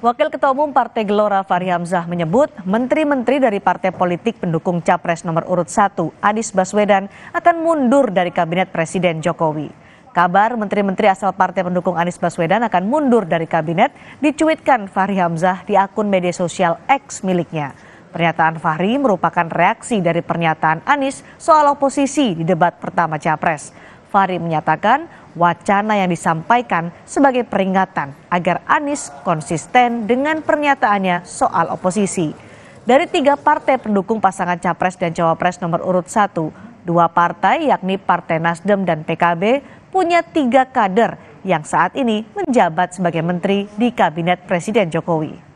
Wakil Ketua Umum Partai Gelora Fachri Hamzah menyebut menteri-menteri dari partai politik pendukung Capres nomor urut 1 Anies Baswedan akan mundur dari kabinet Presiden Jokowi. Kabar menteri-menteri asal partai pendukung Anies Baswedan akan mundur dari kabinet dicuitkan Fachri Hamzah di akun media sosial X miliknya. Pernyataan Fachri merupakan reaksi dari pernyataan Anies soal oposisi di debat pertama Capres. Fachri menyatakan wacana yang disampaikan sebagai peringatan agar Anies konsisten dengan pernyataannya soal oposisi. Dari 3 partai pendukung pasangan Capres dan Cawapres nomor urut 1, 2 partai yakni Partai Nasdem dan PKB punya 3 kader yang saat ini menjabat sebagai menteri di Kabinet Presiden Jokowi.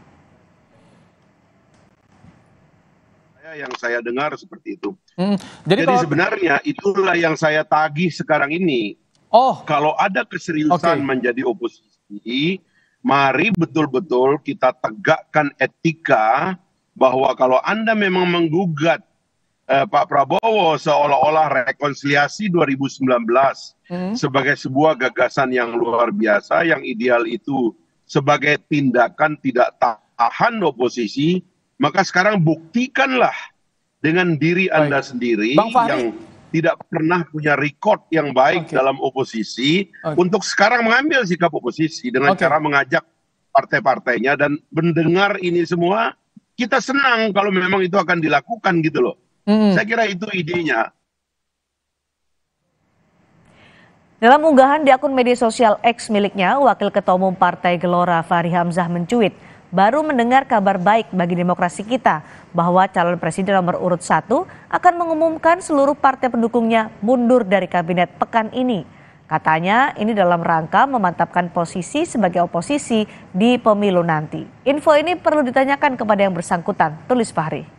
Yang saya dengar seperti itu. Jadi sebenarnya itulah yang saya tagih sekarang ini. Kalau ada keseriusan menjadi oposisi, mari betul-betul kita tegakkan etika bahwa kalau Anda memang menggugat Pak Prabowo seolah-olah rekonsiliasi 2019 sebagai sebuah gagasan yang luar biasa, yang ideal itu sebagai tindakan tidak tahan oposisi, maka sekarang buktikanlah dengan diri Anda sendiri yang tidak pernah punya record yang baik dalam oposisi untuk sekarang mengambil sikap oposisi dengan cara mengajak partai-partainya dan mendengar ini semua. Kita senang kalau memang itu akan dilakukan gitu loh. Saya kira itu idenya. Dalam unggahan di akun media sosial X miliknya, Wakil Ketua Umum Partai Gelora Fachri Hamzah mencuit, baru mendengar kabar baik bagi demokrasi kita bahwa calon presiden nomor urut 1 akan mengumumkan seluruh partai pendukungnya mundur dari kabinet pekan ini. Katanya ini dalam rangka memantapkan posisi sebagai oposisi di pemilu nanti. Info ini perlu ditanyakan kepada yang bersangkutan, tulis Fachri.